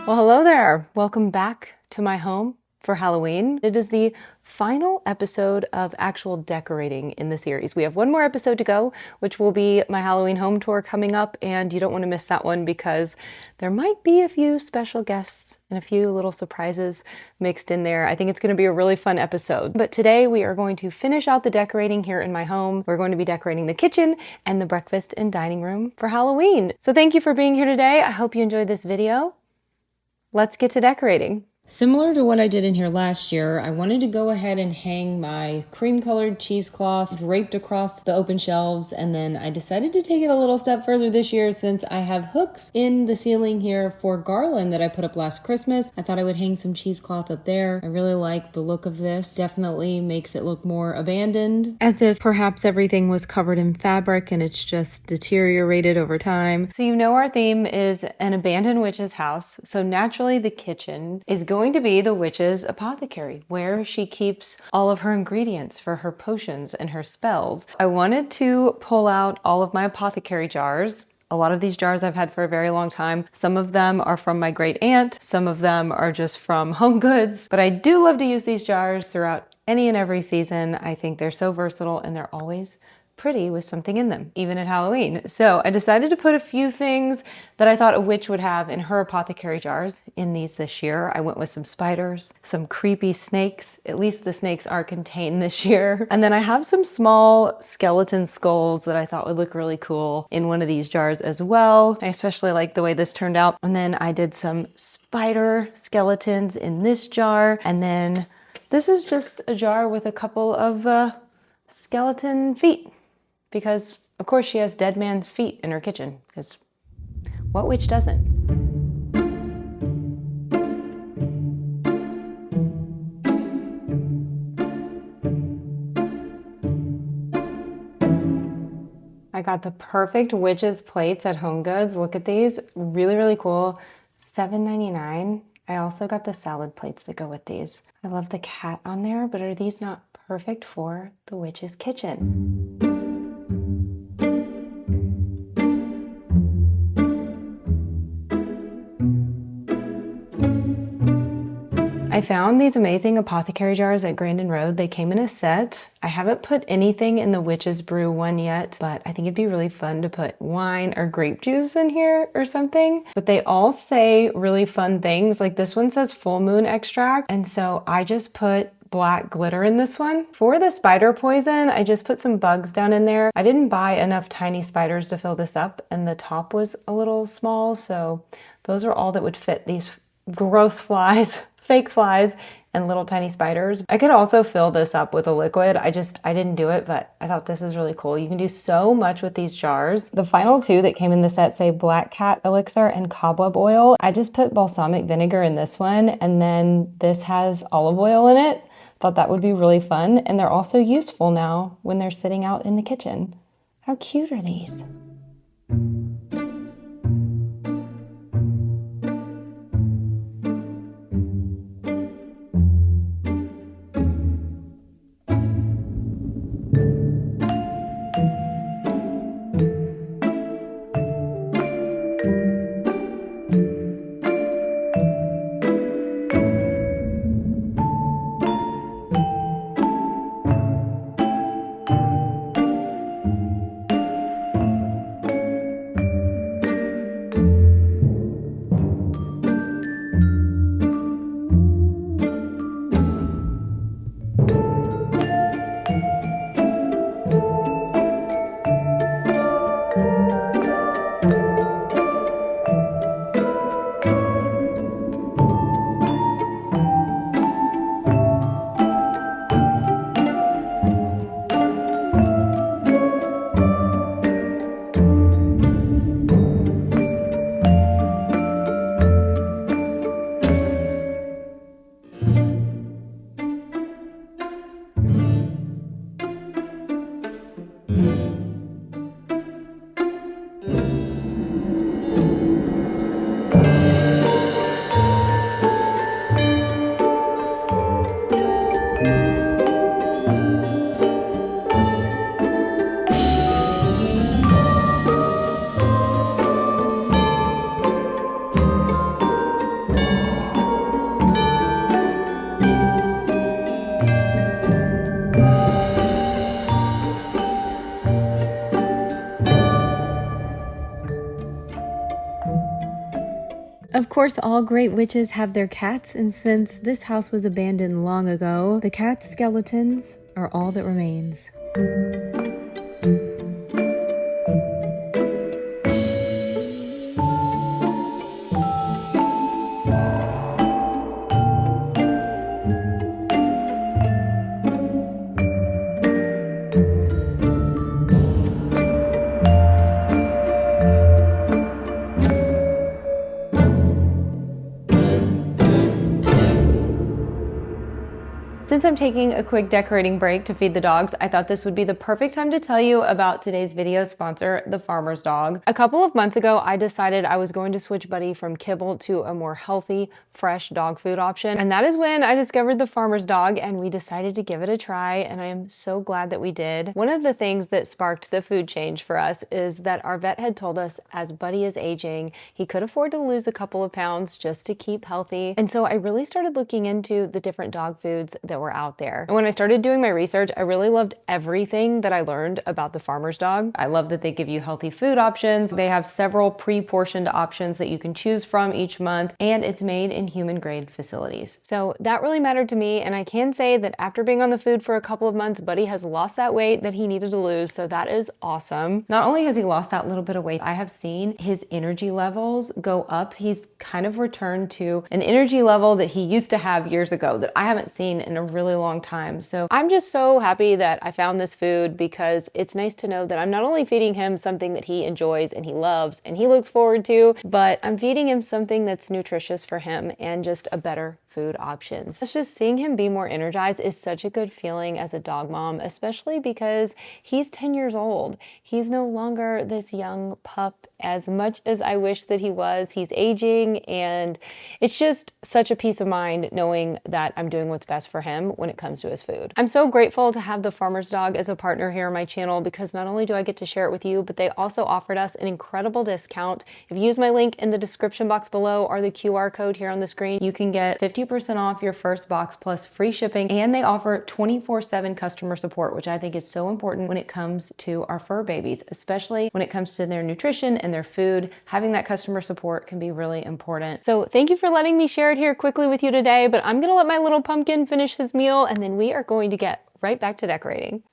Well, hello there. Welcome back to my home for Halloween. It is the final episode of actual decorating in the series. We have one more episode to go, which will be my Halloween home tour coming up, and you don't want to miss that one because there might be a few special guests and a few little surprises mixed in there. I think it's going to be a really fun episode. But today we are going to finish out the decorating here in my home. We're going to be decorating the kitchen and the breakfast and dining room for Halloween. So thank you for being here today. I hope you enjoyed this video. Let's get to decorating. Similar to what I did in here last year, I wanted to go ahead and hang my cream-colored cheesecloth draped across the open shelves, and then I decided to take it a little step further this year since I have hooks in the ceiling here for garland that I put up last Christmas. I thought I would hang some cheesecloth up there. I really like the look of this. Definitely makes it look more abandoned, as if perhaps everything was covered in fabric and it's just deteriorated over time. So you know our theme is an abandoned witch's house, so naturally the kitchen is going to be the witch's apothecary, where she keeps all of her ingredients for her potions and her spells. I wanted to pull out all of my apothecary jars. A lot of these jars I've had for a very long time. Some of them are from my great aunt, some of them are just from Home Goods, but I do love to use these jars throughout any and every season. I think they're so versatile and they're always pretty with something in them, even at Halloween. So I decided to put a few things that I thought a witch would have in her apothecary jars in these this year. I went with some spiders, some creepy snakes. At least the snakes are contained this year. And then I have some small skeleton skulls that I thought would look really cool in one of these jars as well. I especially like the way this turned out. And then I did some spider skeletons in this jar. And then this is just a jar with a couple of skeleton feet. Because, of course, she has dead man's feet in her kitchen, because what witch doesn't? I got the perfect witch's plates at Home Goods. Look at these, really, really cool. $7.99. I also got the salad plates that go with these. I love the cat on there, but are these not perfect for the witch's kitchen? I found these amazing apothecary jars at Grandin Road. They came in a set. I haven't put anything in the Witch's Brew one yet, but I think it'd be really fun to put wine or grape juice in here or something. But they all say really fun things. Like this one says full moon extract. And so I just put black glitter in this one. For the spider poison, I just put some bugs down in there. I didn't buy enough tiny spiders to fill this up, and the top was a little small. So those are all that would fit these gross flies. Fake flies and little tiny spiders. I could also fill this up with a liquid. I didn't do it, but I thought this is really cool. You can do so much with these jars. The final two that came in the set say Black Cat Elixir and Cobweb Oil. I just put balsamic vinegar in this one, and then this has olive oil in it. Thought that would be really fun, and they're also useful now when they're sitting out in the kitchen. How cute are these? Of course, all great witches have their cats, and since this house was abandoned long ago, the cat skeletons are all that remains. Since I'm taking a quick decorating break to feed the dogs, I thought this would be the perfect time to tell you about today's video sponsor, the farmer's dog. A couple of months ago, I decided I was going to switch Buddy from kibble to a more healthy, fresh dog food option. And that is when I discovered the farmer's dog, and we decided to give it a try, and I am so glad that we did. One of the things that sparked the food change for us is that our vet had told us as Buddy is aging, he could afford to lose a couple of pounds just to keep healthy. And so I really started looking into the different dog foods that were out there. And when I started doing my research, I really loved everything that I learned about the farmer's dog. I love that they give you healthy food options. They have several pre-portioned options that you can choose from each month, and it's made in human grade facilities. So that really mattered to me, and I can say that after being on the food for a couple of months, Buddy has lost that weight that he needed to lose, so that is awesome. Not only has he lost that little bit of weight, I have seen his energy levels go up. He's kind of returned to an energy level that he used to have years ago that I haven't seen in a really long time. So I'm just so happy that I found this food, because it's nice to know that I'm not only feeding him something that he enjoys and he loves and he looks forward to, but I'm feeding him something that's nutritious for him and just a better food options. It's just seeing him be more energized is such a good feeling as a dog mom, especially because he's 10 years old. He's no longer this young pup as much as I wish that he was. He's aging, and it's just such a peace of mind knowing that I'm doing what's best for him when it comes to his food. I'm so grateful to have the farmer's dog as a partner here on my channel, because not only do I get to share it with you, but they also offered us an incredible discount. If you use my link in the description box below or the QR code here on the screen, you can get 50% off your first box plus free shipping, and they offer 24/7 customer support, which I think is so important when it comes to our fur babies, especially when it comes to their nutrition and their food. Having that customer support can be really important. So thank you for letting me share it here quickly with you today, but I'm gonna let my little pumpkin finish his meal, and then we are going to get right back to decorating.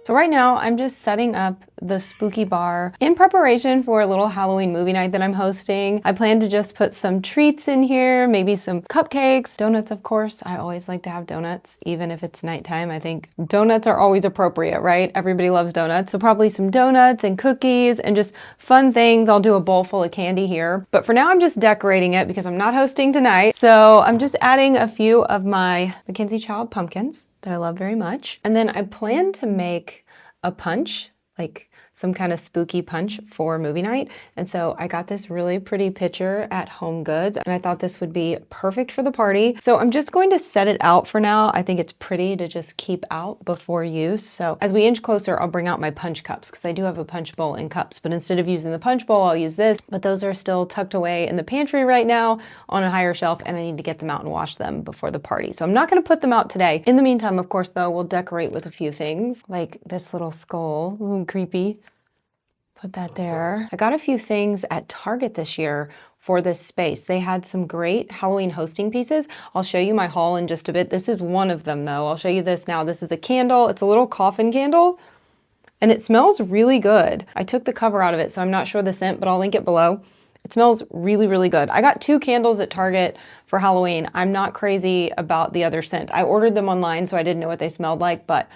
So right now I'm just setting up the spooky bar in preparation for a little Halloween movie night that I'm hosting. I plan to just put some treats in here, maybe some cupcakes, donuts, of course. I always like to have donuts, even if it's nighttime. I think donuts are always appropriate, right? Everybody loves donuts. So probably some donuts and cookies and just fun things. I'll do a bowl full of candy here. But for now, I'm just decorating it because I'm not hosting tonight. So I'm just adding a few of my Mackenzie Child pumpkins that I love very much. And then I plan to make a punch, like some kind of spooky punch for movie night. And so I got this really pretty picture at Home Goods, and I thought this would be perfect for the party. So I'm just going to set it out for now. I think it's pretty to just keep out before use. So as we inch closer, I'll bring out my punch cups because I do have a punch bowl and cups, but instead of using the punch bowl, I'll use this. But those are still tucked away in the pantry right now on a higher shelf, and I need to get them out and wash them before the party. So I'm not gonna put them out today. In the meantime, of course, though, we'll decorate with a few things like this little skull, a little creepy. Put that there. I got a few things at Target this year for this space. They had some great Halloween hosting pieces. I'll show you my haul in just a bit. This is one of them though. I'll show you this now. This is a candle. It's a little coffin candle and it smells really good. I took the cover out of it, so I'm not sure the scent, but I'll link it below. It smells really, really good. I got 2 candles at Target for Halloween. I'm not crazy about the other scent. I ordered them online, so I didn't know what they smelled like, but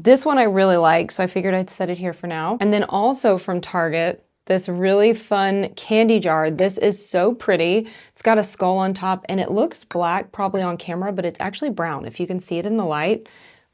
this one I really like, so I figured I'd set it here for now. And then also from Target, this really fun candy jar. This is so pretty. It's got a skull on top, and it looks black probably on camera, but it's actually brown if you can see it in the light.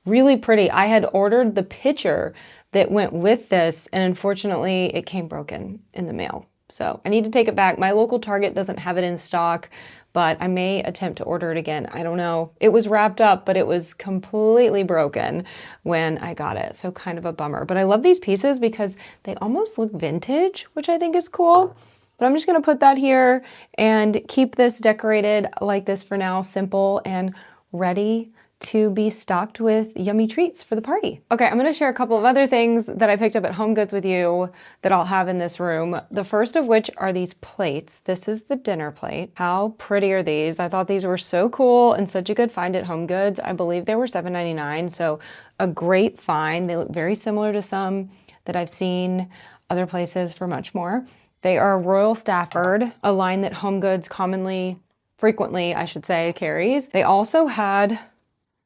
Really pretty. I had ordered the pitcher that went with this, and unfortunately, it came broken in the mail. So I need to take it back. My local Target doesn't have it in stock, but I may attempt to order it again. I don't know. It was wrapped up, but it was completely broken when I got it. So kind of a bummer. But I love these pieces because they almost look vintage, which I think is cool. But I'm just gonna put that here and keep this decorated like this for now, simple and ready to be stocked with yummy treats for the party. Okay, I'm gonna share a couple of other things that I picked up at Home Goods with you that I'll have in this room. The first of which are these plates. This is the dinner plate. How pretty are these? I thought these were so cool and such a good find at Home Goods. I believe they were $7.99, so a great find. They look very similar to some that I've seen other places for much more. They are Royal Stafford, a line that Home Goods frequently, I should say, carries. They also had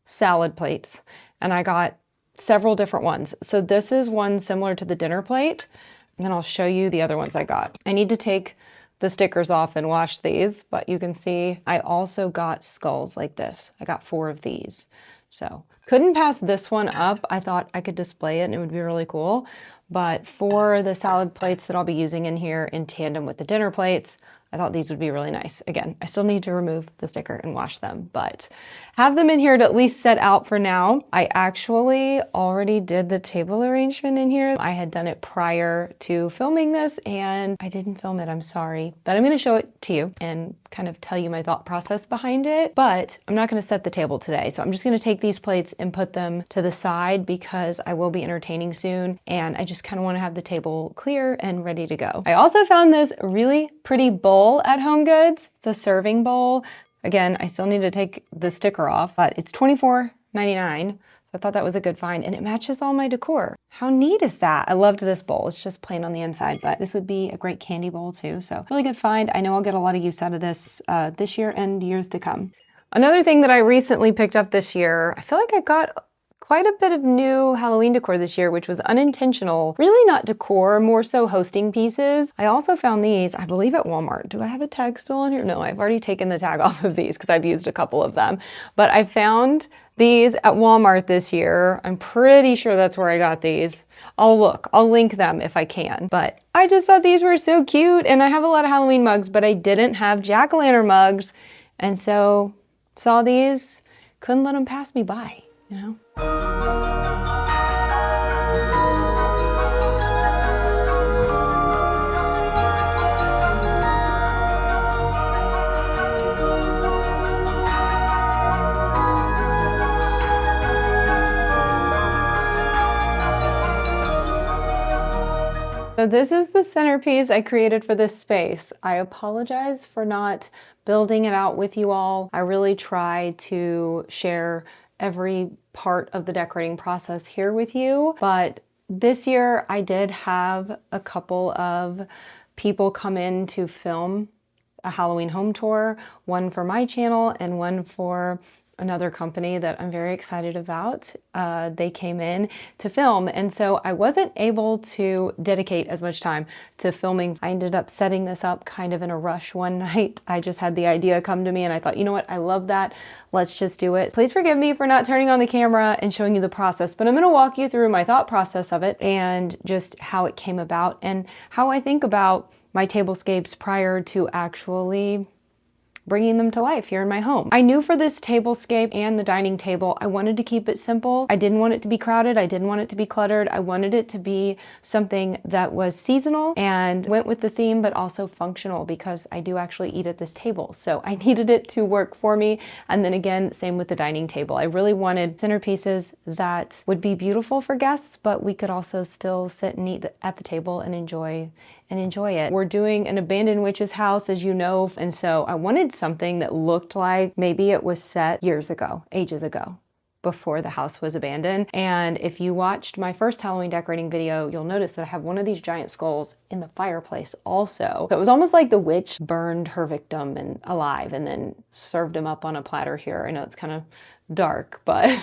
salad plates, and I got several different ones. So this is one similar to the dinner plate, and then I'll show you the other ones I got. I need to take the stickers off and wash these, but you can see I also got skulls like this. I got 4 of these. So couldn't pass this one up. I thought I could display it and it would be really cool. But for the salad plates that I'll be using in here in tandem with the dinner plates, I thought these would be really nice. Again, I still need to remove the sticker and wash them, but have them in here to at least set out for now. I actually already did the table arrangement in here. I had done it prior to filming this and I didn't film it, I'm sorry. But I'm gonna show it to you and kind of tell you my thought process behind it. But I'm not gonna set the table today. So I'm just gonna take these plates and put them to the side because I will be entertaining soon. And I just kind of wanna have the table clear and ready to go. I also found this really pretty bowl at Home Goods. It's a serving bowl. Again, I still need to take the sticker off, but it's $24.99. So I thought that was a good find and it matches all my decor. How neat is that? I loved this bowl. It's just plain on the inside, but this would be a great candy bowl too. So really good find. I know I'll get a lot of use out of this this year and years to come. Another thing that I recently picked up this year, I feel like I got quite a bit of new Halloween decor this year, which was unintentional. Really not decor, more so hosting pieces. I also found these, I believe at Walmart. Do I have a tag still on here? No, I've already taken the tag off of these because I've used a couple of them. But I found these at Walmart this year. I'm pretty sure that's where I got these. I'll link them if I can. But I just thought these were so cute, and I have a lot of Halloween mugs, but I didn't have jack-o'-lantern mugs. And so saw these, couldn't let them pass me by, you know? So this is the centerpiece I created for this space. I apologize for not building it out with you all. I really try to share every part of the decorating process here with you, but This year I did have a couple of people come in to film a Halloween home tour, one for my channel and one for another company that I'm very excited about. They came in to film, and so I wasn't able to dedicate as much time to filming. I ended up setting this up kind of in a rush one night. I just had the idea come to me and I thought, you know what, I love that. Let's just do it. Please forgive me for not turning on the camera and showing you the process, but I'm gonna walk you through my thought process of it and just how it came about and how I think about my tablescapes prior to actually bringing them to life here in my home. I knew for this tablescape and the dining table, I wanted to keep it simple. I didn't want it to be crowded. I didn't want it to be cluttered. I wanted it to be something that was seasonal and went with the theme, but also functional because I do actually eat at this table. So I needed it to work for me. And then again, same with the dining table. I really wanted centerpieces that would be beautiful for guests, but we could also still sit and eat at the table and enjoy it. We're doing an abandoned witch's house, as you know, and so I wanted something that looked like maybe it was set years ago, ages ago, before the house was abandoned. And if you watched my first Halloween decorating video, you'll notice that I have one of these giant skulls in the fireplace also. So it was almost like the witch burned her victim and alive and then served him up on a platter here. I know it's kind of dark, but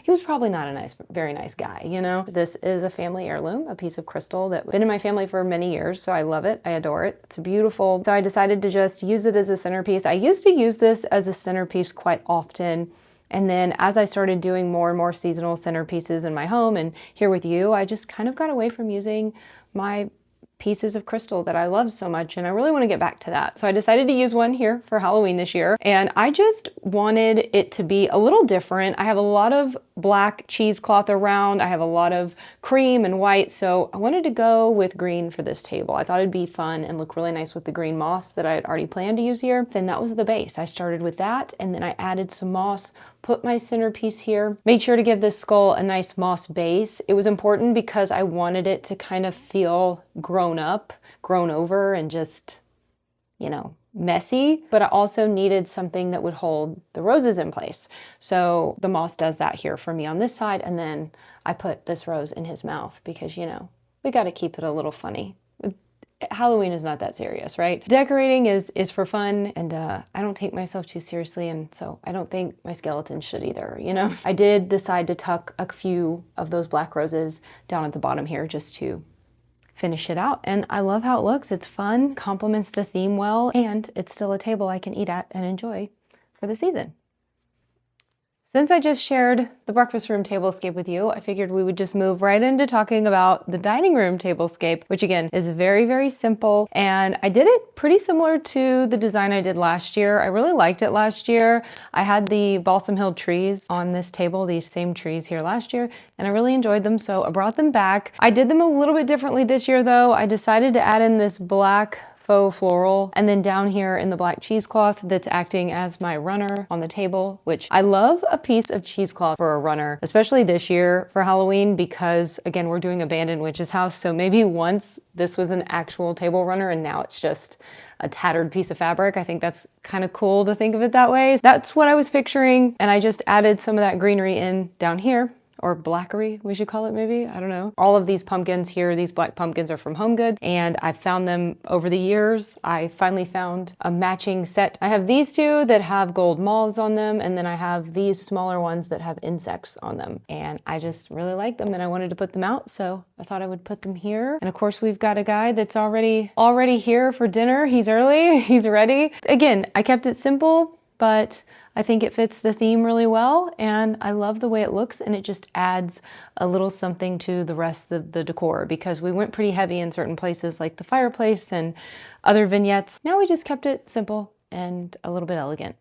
he was probably not a very nice guy, you know? This is a family heirloom, a piece of crystal that's been in my family for many years, so I love it, I adore it. It's beautiful. So I decided to just use it as a centerpiece. I used to use this as a centerpiece quite often, and then as I started doing more and more seasonal centerpieces in my home and here with you, I just kind of got away from using my pieces of crystal that I love so much, and I really want to get back to that. So I decided to use one here for Halloween this year, and I just wanted it to be a little different. I have a lot of black cheesecloth around, I have a lot of cream and white, so I wanted to go with green for this table. I thought it'd be fun and look really nice with the green moss that I had already planned to use here. Then that was the base. I started with that, and then I added some moss, put my centerpiece here, made sure to give this skull a nice moss base. It was important because I wanted it to kind of feel grown up, grown over, and just, you know, messy, but I also needed something that would hold the roses in place. So the moss does that here for me on this side, and then I put this rose in his mouth because, you know, we got to keep it a little funny. Halloween is not that serious, right? Decorating is for fun, and I don't take myself too seriously, and so I don't think my skeleton should either, you know? I did decide to tuck a few of those black roses down at the bottom here just to finish it out, and I love how it looks. It's fun, complements the theme well, and it's still a table I can eat at and enjoy for the season. Since I just shared the breakfast room tablescape with you, I figured we would just move right into talking about the dining room tablescape, which again is very, very simple. And I did it pretty similar to the design I did last year. I really liked it last year. I had the Balsam Hill trees on this table, these same trees here last year, and I really enjoyed them, so I brought them back. I did them a little bit differently this year though. I decided to add in this black faux floral, and then down here in the black cheesecloth that's acting as my runner on the table, which I love a piece of cheesecloth for a runner, especially this year for Halloween, because again, we're doing abandoned witch's house. So maybe once this was an actual table runner and now it's just a tattered piece of fabric. I think that's kind of cool to think of it that way. That's what I was picturing. And I just added some of that greenery in down here, or blackery, we should call it maybe, I don't know. All of these pumpkins here, these black pumpkins are from Home Goods, and I found them over the years. I finally found a matching set. I have these two that have gold moths on them, and then I have these smaller ones that have insects on them. And I just really like them, and I wanted to put them out, so I thought I would put them here. And of course, we've got a guy that's already here for dinner. He's early, he's ready. Again, I kept it simple, but I think it fits the theme really well, and I love the way it looks, and it just adds a little something to the rest of the decor, because we went pretty heavy in certain places like the fireplace and other vignettes. Now we just kept it simple and a little bit elegant,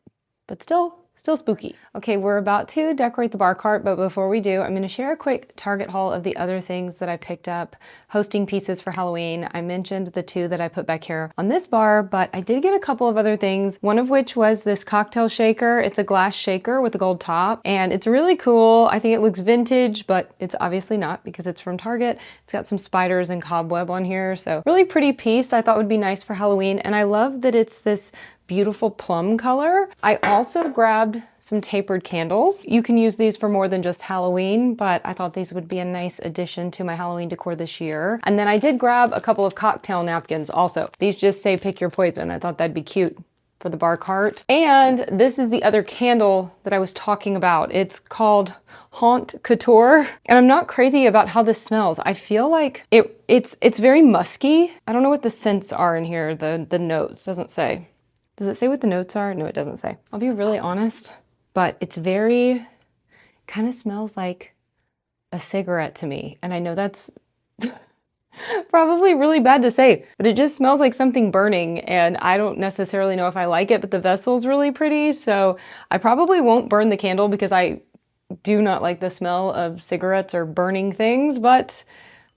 but still spooky. Okay, we're about to decorate the bar cart, but before we do, I'm going to share a quick Target haul of the other things that I picked up, hosting pieces for Halloween. I mentioned the two that I put back here on this bar, but I did get a couple of other things, one of which was this cocktail shaker. It's a glass shaker with a gold top, and it's really cool. I think it looks vintage, but it's obviously not because it's from Target. It's got some spiders and cobweb on here, so really pretty piece I thought would be nice for Halloween, and I love that it's this beautiful plum color. I also grabbed some tapered candles. You can use these for more than just Halloween, but I thought these would be a nice addition to my Halloween decor this year. And then I did grab a couple of cocktail napkins also. These just say pick your poison. I thought that'd be cute for the bar cart. And this is the other candle that I was talking about. It's called Haute Couture. And I'm not crazy about how this smells. I feel like it's very musky. I don't know what the scents are in here, the notes. Doesn't say. Does it say what the notes are? No, it doesn't say. I'll be really honest, but it's very, kind of smells like a cigarette to me. And I know that's probably really bad to say, but it just smells like something burning, and I don't necessarily know if I like it, but the vessel's really pretty, so I probably won't burn the candle because I do not like the smell of cigarettes or burning things, but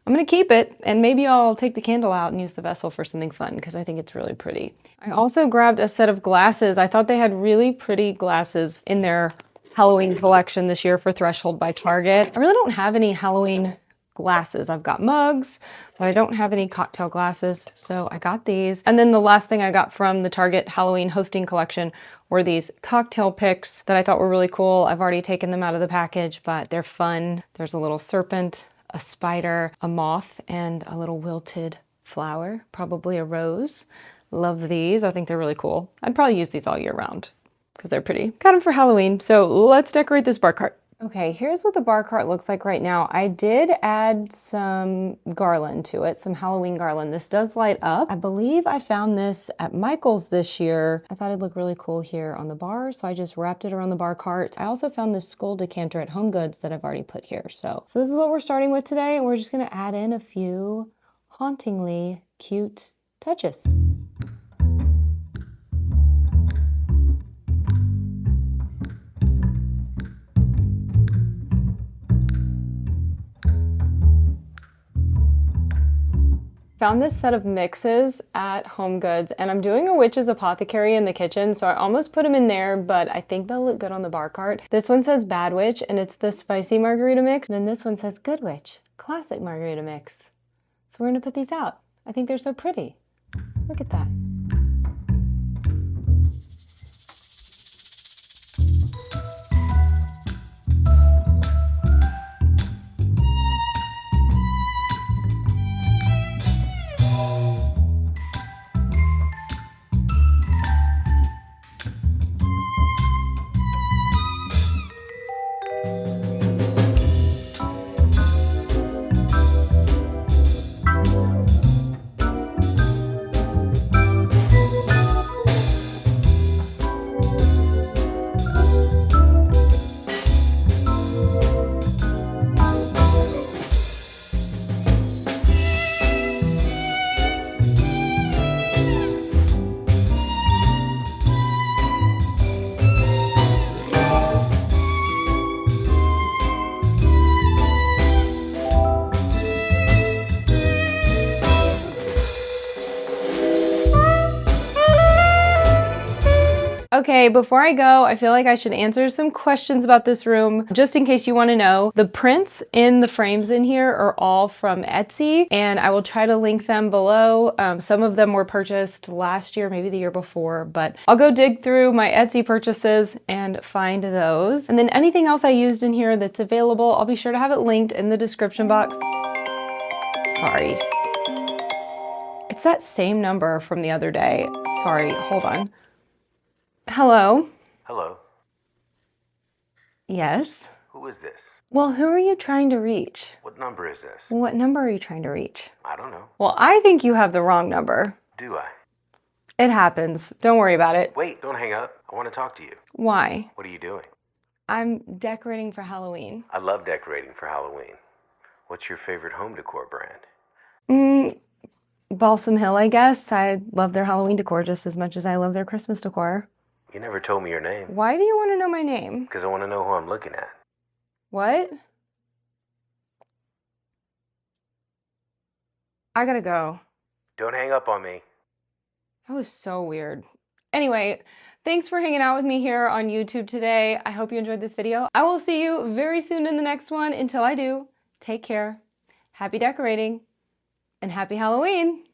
I'm gonna keep it, and maybe I'll take the candle out and use the vessel for something fun because I think it's really pretty. I also grabbed a set of glasses. I thought they had really pretty glasses in their Halloween collection this year for Threshold by Target. I really don't have any Halloween glasses. I've got mugs, but I don't have any cocktail glasses, so I got these. And then the last thing I got from the Target Halloween hosting collection were these cocktail picks that I thought were really cool. I've already taken them out of the package, but they're fun. There's a little serpent, a spider, a moth, and a little wilted flower, probably a rose. Love these. I think they're really cool. I'd probably use these all year round because they're pretty. Got them for Halloween, so let's decorate this bar cart. Okay, here's what the bar cart looks like right now. I did add some garland to it, some Halloween garland. This does light up. I believe I found this at Michael's this year. I thought it'd look really cool here on the bar, so I just wrapped it around the bar cart. I also found this skull decanter at Home Goods that I've already put here. So this is what we're starting with today, and we're just gonna add in a few hauntingly cute touches. Found this set of mixes at Home Goods, and I'm doing a witch's apothecary in the kitchen, so I almost put them in there, but I think they'll look good on the bar cart. This one says Bad Witch, and it's the spicy margarita mix. And then this one says Good Witch, classic margarita mix. So we're gonna put these out. I think they're so pretty. Look at that. Okay, before I go, I feel like I should answer some questions about this room, just in case you want to know. The prints in the frames in here are all from Etsy, and I will try to link them below. Some of them were purchased last year, maybe the year before, but I'll go dig through my Etsy purchases and find those. And then anything else I used in here that's available, I'll be sure to have it linked in the description box. Sorry. It's that same number from the other day. Sorry, hold on. Hello? Hello. Yes? Who is this? Well, who are you trying to reach? What number is this? What number are you trying to reach? I don't know. Well, I think you have the wrong number. Do I? It happens. Don't worry about it. Wait, don't hang up. I want to talk to you. Why? What are you doing? I'm decorating for Halloween. I love decorating for Halloween. What's your favorite home decor brand? Balsam Hill, I guess. I love their Halloween decor just as much as I love their Christmas decor. You never told me your name. Why do you want to know my name? Because I want to know who I'm looking at. What? I gotta go. Don't hang up on me. That was so weird. Anyway, thanks for hanging out with me here on YouTube today. I hope you enjoyed this video. I will see you very soon in the next one. Until I do, take care, happy decorating, and happy Halloween.